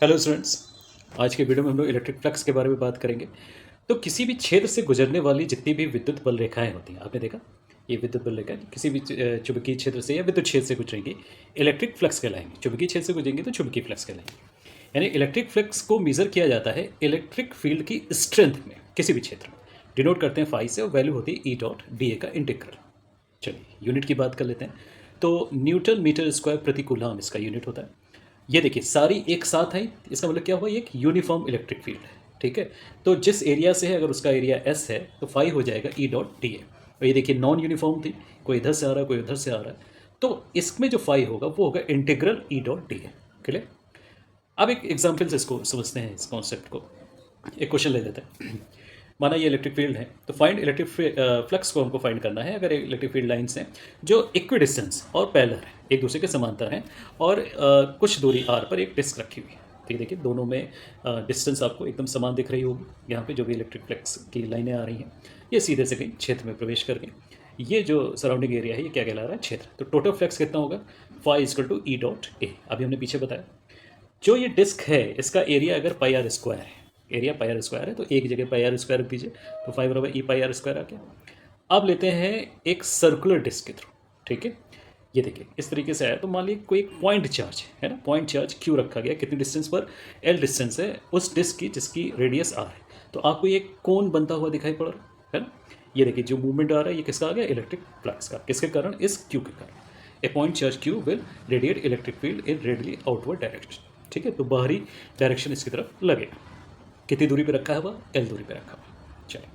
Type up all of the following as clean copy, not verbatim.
Hello students. आज के video में हम लोग इलेक्ट्रिक फ्लक्स के बारे में बात करेंगे। तो किसी भी क्षेत्र से गुजरने वाली जितनी भी विद्युत बल रेखाएं होती हैं, आपने देखा ये विद्युत बल रेखाएं किसी भी चुंबकीय क्षेत्र से या विद्युत क्षेत्र से गुजरेंगी, इलेक्ट्रिक फ्लक्स कहलाएंगे। चुंबकीय क्षेत्र से गुजरेंगे तो चुंबकीय फ्लक्स कहलाएंगे। यानी इलेक्ट्रिक फ्लक्स को मेजर किया जाता है इलेक्ट्रिक फील्ड की स्ट्रेंथ में, किसी भी क्षेत्र में डिनोट करते हैं फाई से, और वैल्यू होती है ई डॉट डी ए का इंटीग्रल। चलिए यूनिट की बात कर लेते हैं। तो न्यूटन मीटर स्क्वायर प्रति कूलम इसका यूनिट होता है। ये देखिए सारी एक साथ है, इसका मतलब क्या हुआ, ये एक यूनिफॉर्म इलेक्ट्रिक फील्ड है। ठीक है, तो जिस एरिया से है, अगर उसका एरिया एस है तो फाई हो जाएगा ई डॉट डी ए। और ये देखिए नॉन यूनिफॉर्म थी, कोई इधर से आ रहा है कोई उधर से आ रहा है, तो इसमें जो फाई होगा वो होगा integral E dot D A. Clear. अब एक एग्जाम्पल से इसको समझते हैं, इस कॉन्सेप्ट को। एक क्वेश्चन ले लेते हैं। माना ये इलेक्ट्रिक फील्ड है, तो फाइंड इलेक्ट्रिक फ्लक्स को हमको फाइंड करना है। अगर इलेक्ट्रिक फील्ड लाइन्स हैं जो इक्वी डिस्टेंस और पैरेलल है, एक दूसरे के समांतर हैं, और कुछ दूरी आर पर एक डिस्क रखी हुई है। ठीक है, देखिए दोनों में डिस्टेंस आपको एकदम समान दिख रही होगी। यहाँ पे जो भी इलेक्ट्रिक फ्लक्स की लाइनें आ रही हैं, ये सीधे से कहीं क्षेत्र में प्रवेश कर गई। ये जो सराउंडिंग एरिया है ये क्या कहला रहा है, क्षेत्र। तो टोटल फ्लक्स कितना होगा, phi equal to E dot A. अभी हमने पीछे बताया जो ये डिस्क है इसका एरिया अगर पाई आर स्क्वायर है, एरिया पाई आर स्क्वायर है, तो एक जगह पाई आर स्क्वायर रख दीजिए, तो 5 बराबर ई पाई आर स्क्वायर आ गया। अब लेते हैं एक सर्कुलर डिस्क के थ्रू। ठीक है, ये देखिए इस तरीके से आया। तो मान लीजिए कोई एक पॉइंट चार्ज है ना, पॉइंट चार्ज क्यू रखा गया, कितनी डिस्टेंस पर, एल डिस्टेंस है उस डिस्क की जिसकी रेडियस आर है। तो आपको ये कोन बनता हुआ दिखाई पड़ रहा है ना। ये देखिए जो मूवमेंट आ रहा है ये किसका आ गया, इलेक्ट्रिक फ्लक्स का। किसके कारण, इस क्यू के कारण। A point charge Q will radiate electric field in radially outward direction. ठीक है, तो बाहरी डायरेक्शन इसकी तरफ लगेगा। कितनी दूरी पे रखा है वह, एल दूरी पे रखा हुआ। चलिए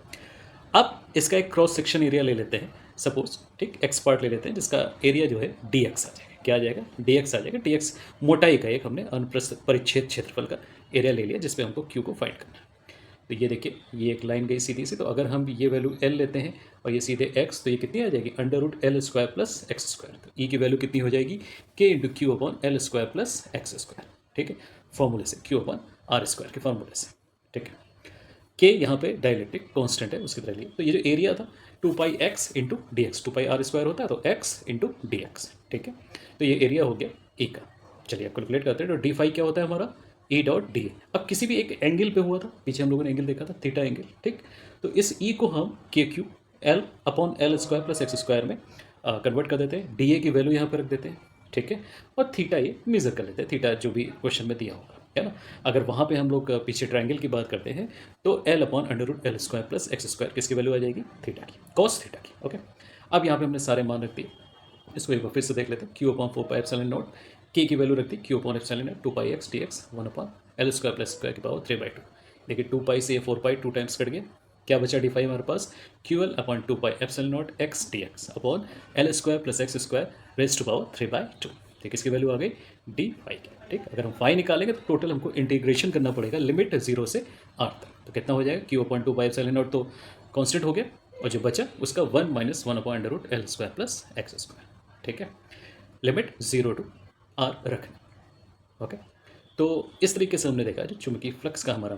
अब इसका एक क्रॉस सेक्शन एरिया ले लेते हैं सपोज। ठीक, एक्स पार्ट ले लेते हैं जिसका एरिया जो है डी एक्स आ जाएगा। क्या आ जाएगा, डी एक्स आ जाएगा। डी एक्स मोटाई का एक हमने अनुप्रस्थ परिच्छेद क्षेत्रफल का एरिया ले लिया जिसपे हमको क्यू को फाइंड करना है। तो ये देखिए ये एक लाइन गई सीधी सी, तो अगर हम ये वैल्यू एल लेते हैं और ये सीधे एक्स, तो ये कितनी आ जाएगी, under root L square plus x square. तो ई की वैल्यू कितनी हो जाएगी, K into Q upon L square plus x square. ठीक है, फॉर्मूले से, क्यू अपॉन आर स्क्वायर के फॉर्मूले से। ठीक है, के यहाँ पे डाइलेक्ट्रिक कांस्टेंट है उसकी तरह लिए। तो ये जो एरिया था 2 pi x into d x, 2 pi r square होता है तो एक्स इंटू डी एक्स। ठीक है, तो ये एरिया हो गया ए का। चलिए अब कैलकुलेट करते हैं। तो डी फाई क्या होता है हमारा, ई डॉट डी ए। अब किसी भी एक एंगल पे हुआ था, पीछे हम लोगों ने एंगल देखा था, थीटा एंगल। ठीक, तो इस ई को हम के Q L upon L square plus x square में कन्वर्ट कर देते हैं। डी ए की वैल्यू यहाँ पर रख देते हैं। ठीक है, और थीटा ये मेजर कर लेते हैं, थीटा जो भी क्वेश्चन में दिया होगा, है ना। अगर वहाँ पे हम लोग पीछे ट्रायंगल की बात करते हैं तो L upon under root L square plus x square किसकी वैल्यू आ जाएगी, थीटा की, कॉस थीटा की। ओके, अब यहाँ पे हमने सारे मान रख दिए। इसको एक बार फिर से देख लेते हैं। Q upon 4 pi epsilon nought, K की वैल्यू रख दी Q upon epsilon nought 2 pi x d x 1 upon L square plus square की पावर 3/2। देखिए 2 पाई से 4 पाई 2 टाइम्स कट गया, क्या बचा डी फाई हमारे पास, Q L upon 2 pi epsilon nought x d x upon L square plus x square raise to power 3/2। ठीक, इसकी वैल्यू आ गई डी फाई की। ठीक, अगर हम फाई निकालेंगे तो टोटल हमको इंटीग्रेशन करना पड़ेगा लिमिट 0 से आर तक। तो कितना हो जाएगा, Q upon 2 pi epsilon naught तो कांस्टेंट हो गया, और जो बचा उसका 1 minus 1 upon under root L square plus x square. ठीक है, लिमिट 0 टू आर रखना। ओके, तो इस तरीके से हमने देखा जो चुंबकीय फ्लक्स का हमारा